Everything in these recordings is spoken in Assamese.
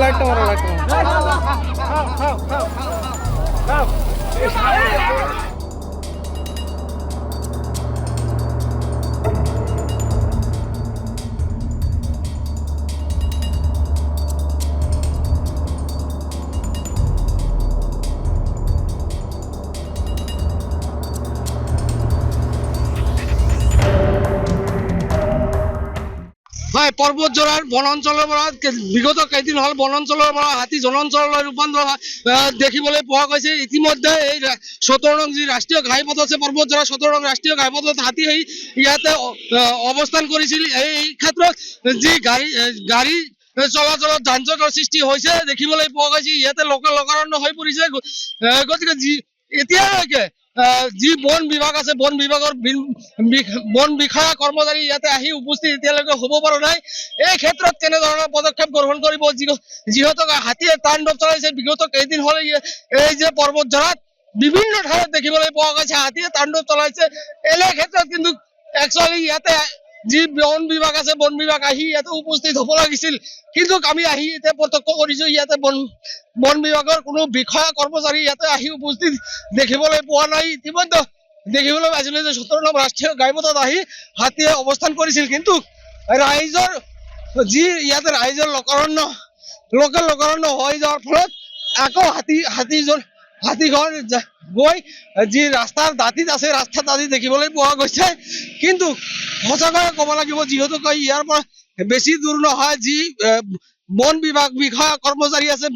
লাইটটা মাৰো লাইটটা মাৰো হয় পৰ্বতজোৰাৰ বনাঞ্চলৰ পৰা বিগত কেইদিন হ'ল বনাঞ্চলৰ পৰা হাতী জনাঞ্চললৈ ৰূপান্তৰ দেখিবলৈ পোৱা গৈছে। ইতিমধ্যে এই ১৭ নং যি ৰাষ্ট্ৰীয় ঘাইপথ আছে পৰ্বতজোৰা ১৭ নং ৰাষ্ট্ৰীয় ঘাইপথত হাতী ইয়াতে অৱস্থান কৰিছিল। এই ক্ষেত্ৰত যি গাড়ী চলাচলত যান জঁটৰ সৃষ্টি হৈছে দেখিবলৈ পোৱা গৈছে। ইয়াতে লোকাৰণ্য হৈ পৰিছে। গতিকে এতিয়ালৈকে যি বন বিভাগ আছে বন বিভাগৰ বন বিষয়া কৰ্মচাৰী ইয়াতে আহি উপস্থিত এতিয়ালৈকে হ'ব পৰা নাই। এই ক্ষেত্ৰত কেনেধৰণৰ পদক্ষেপ গ্ৰহণ কৰিব যিহেতু হাতীয়ে তাণ্ডৱ চলাইছে। বিগত কেইদিন হ'ল এই যে পৰ্বতজোৰাত বিভিন্ন ঠাইত দেখিবলৈ পোৱা গৈছে হাতীয়ে তাণ্ডৱ চলাইছে। এনে ক্ষেত্ৰত কিন্তু একচুৱেলি ইয়াতে যি বন বিভাগ আছে বন বিভাগ আহি ইয়াতে উপস্থিত হ'ব লাগিছিল, কিন্তু আমি আহি এতিয়া প্ৰত্যক্ষ কৰিছো ইয়াতে বন বিভাগৰ কোনো বিষয়া কৰ্মচাৰী ইয়াতে আহি উপস্থিত দেখিবলৈ পোৱা নাই। ইতিমধ্যে দেখিবলৈ পাইছিলো যে ১৭ নং ৰাষ্ট্ৰীয় ঘাইপথত আহি হাতীয়ে অৱস্থান কৰিছিল, কিন্তু ৰাইজৰ যি ইয়াতে ৰাইজৰ লোকাৰণ্য হৈ যোৱাৰ ফলত আকৌ হাতীখন গৈ যি ৰাস্তাৰ দাঁতিত আছে ৰাস্তাৰ দাঁতিত দেখিবলৈ পোৱা গৈছে। কিন্তু সঁচাকৈ ক'ব লাগিব যিহেতু ইয়াৰ পৰা বেছি দূৰ নহয় যি বন বিভাগ বিষয়া কৰ্মচাৰী আছে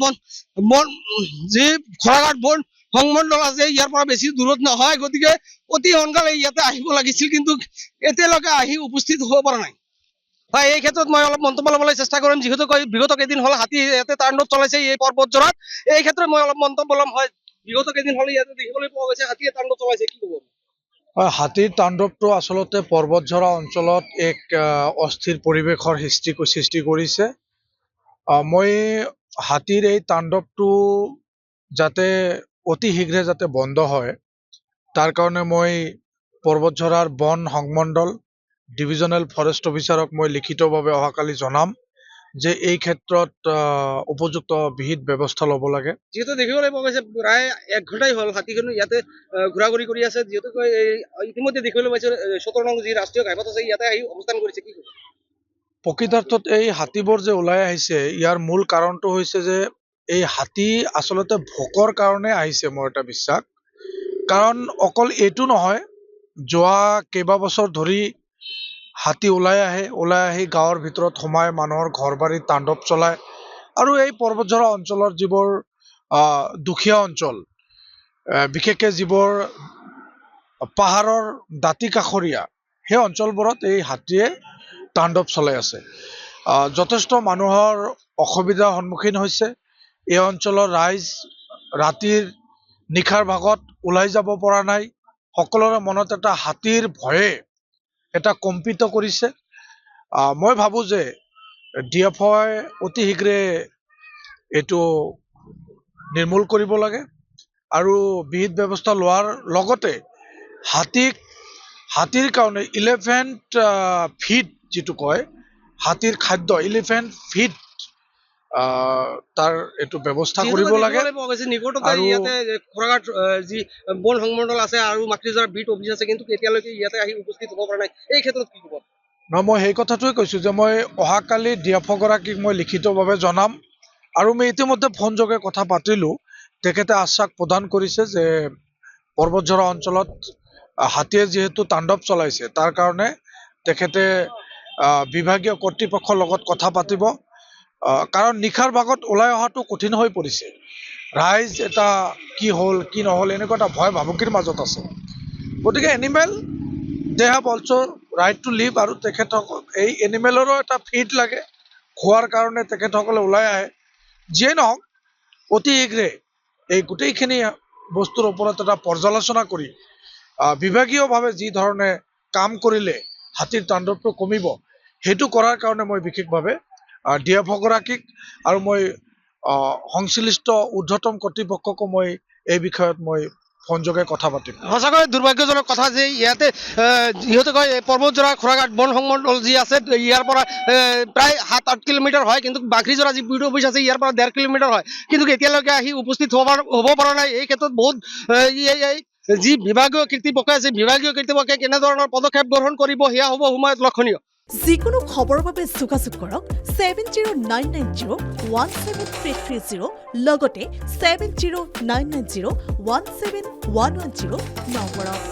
যি খৰাঘাট বন সংমণ্ডল আছে ইয়াৰ পৰা বেছি দূৰত নহয়। গতিকে অতি সোনকালে ইয়াতে আহিব লাগিছিল, কিন্তু এতিয়ালৈকে আহি উপস্থিত হ'ব পৰা নাই। হয়, এই ক্ষেত্ৰত মই অলপ মন্তব্য ল'বলৈ চেষ্টা কৰিম। যিহেতু বিগত কেইদিন হ'ল হাতী ইয়াতে তাণ্ডৱ চলাইছে এই পৰ্বতজোৰাত। এই ক্ষেত্ৰত মই অলপ মন্তব্য ল'ম। হয়, বিগত কেইদিন হ'ল ইয়াতে দেখিবলৈ পোৱা গৈছে হাতীয়ে তাণ্ডৱ চলাইছে, কি ক'ব? হাতীৰ তাণ্ডৱটো আচলতে পৰ্বতঝৰা অঞ্চলত এক অস্থিৰ পৰিৱেশৰ সৃষ্টি কৰিছে। মই হাতীৰ এই তাণ্ডৱটো যাতে অতি শীঘ্ৰে যাতে বন্ধ হয় তাৰ কাৰণে মই পৰ্বতঝৰাৰ বন সংমণ্ডল ডিভিজনেল ফৰেষ্ট অফিচাৰক মই লিখিতভাৱে অহাকালি জনাম যে এই ক্ষেত্ৰত উপযুক্ত বিহিত ব্যৱস্থা ল'ব লাগে। যিহেতু দেখিবলৈ পোৱা গৈছে প্ৰায় ১ ঘণ্টাই হ'ল হাতীখন ইয়াতে ঘূৰা ঘূৰি কৰি আছে। যিহেতু ইতিমধ্যে দেখিবলৈ পাইছো ১৭ নং যি ৰাষ্ট্ৰীয় ঘাইপথ আছে ইয়াতে আহি অৱস্থান কৰিছে, কি ক'ব? প্ৰকৃতাৰ্থত এই হাতীবোৰ যে ওলাই আহিছে ইয়াৰ মূল কাৰণটো হৈছে যে এই হাতী আচলতে ভোকৰ কাৰণে আহিছে, মোৰ এটা বিশ্বাস। কাৰণ অকল এইটো নহয়, যোৱা কেইবাবছৰ ধৰি হাতী ওলাই আহি গাঁৱৰ ভিতৰত সোমাই মানুহৰ ঘৰ বাৰীত তাণ্ডৱ চলায়। আৰু এই পৰ্বতঝৰা অঞ্চলৰ যিবোৰ দুখীয়া অঞ্চল, বিশেষকৈ যিবোৰ পাহাৰৰ দাঁতি কাষৰীয়া সেই অঞ্চলবোৰত এই হাতীয়ে তাণ্ডৱ চলাই আছে। যথেষ্ট মানুহৰ অসুবিধাৰ সন্মুখীন হৈছে। এই অঞ্চলৰ ৰাইজ ৰাতিৰ নিশাৰ ভাগত ওলাই যাব পৰা নাই। সকলোৰে মনত এটা হাতীৰ ভয়ে এটা কম্পিত কৰিছে। মই ভাবোঁ যে DFI অতি শীঘ্ৰে এইটো নিৰ্মূল কৰিব লাগে আৰু বিহিত ব্যৱস্থা লোৱাৰ লগতে হাতীৰ কাৰণে এলিফেণ্ট ফিড যিটো কয় হাতীৰ খাদ্য এলিফেণ্ট ফিড তাৰ এইটো ব্যৱস্থা কৰিব লাগে। আৰু ইয়াতে খৰাঘাট যি বন সংমণ্ডল আছে আৰু মাতৃজৰা বিট অফিচ আছে, কিন্তু এতিয়ালৈকে ইয়াতে আহি উপস্থিত হ'ব পৰা নাই। এই ক্ষেত্ৰত কি ক'ব? নহয়, মই সেই কথাটোৱে কৈছোঁ যে মই অহাকালি DFO গৰাকীক মই লিখিতভাৱে জনাম আৰু মই ইতিমধ্যে ফোনযোগে কথা পাতিলোঁ। তেখেতে আশ্বাস প্ৰদান কৰিছে যে পৰ্বতঝৰা অঞ্চলত হাতীয়ে যিহেতু তাণ্ডৱ চলাইছে তাৰ কাৰণে তেখেতে বিভাগীয় কৰ্তৃপক্ষৰ লগত কথা পাতিব। কাৰণ নিশাৰ ভাগত ওলাই অহাটো কঠিন হৈ পৰিছে। ৰাইজ এটা কি হ'ল কি নহ'ল এনেকুৱা এটা ভয় ভাবুকিৰ মাজত আছে। গতিকে animal they have also' right to live, আৰু তেখেতসকল এই এনিমেলৰো এটা ফিড লাগে, খোৱাৰ কাৰণে তেখেতসকলে ওলাই আহে। যিয়ে নহওক অতি শীঘ্ৰে এই গোটেইখিনি বস্তুৰ ওপৰত এটা পৰ্যালোচনা কৰি বিভাগীয়ভাৱে যি ধৰণে কাম কৰিলে হাতীৰ তাণ্ডৱটো কমিব সেইটো কৰাৰ কাৰণে মই বিশেষভাৱে DFO গৰাকীক আৰু মই সংশ্লিষ্ট ঊৰ্ধ্বতম কৰ্তৃপক্ষকো মই এই বিষয়ত মই ফোন যোগে কথা পাতিম। সঁচাকৈ দুৰ্ভাগ্যজনক কথা যে ইয়াতে ইহঁতে কয় পৰ্বতজোৰা খোৰাঘাট বন সংমণ্ডল যি আছে ইয়াৰ পৰা প্ৰায় 7-8 কিলোমিটাৰ হয়, কিন্তু বাঘৰিজোৰা যি বিডিঅ অফিচ আছে ইয়াৰ পৰা 1.5 কিলোমিটাৰ হয়, কিন্তু এতিয়ালৈকে আহি উপস্থিত হ'ব পৰা নাই। এই ক্ষেত্ৰত বহুত যি বিভাগীয় কৰ্তৃপক্ষ আছে, বিভাগীয় কৰ্তৃপক্ষই কেনেধৰণৰ পদক্ষেপ গ্ৰহণ কৰিব সেয়া হ'ব সময়ত লক্ষণীয়। যিকোনো খবৰৰ বাবে যোগাযোগ কৰক 7099017330 লগতে 7099017110 নম্বৰত।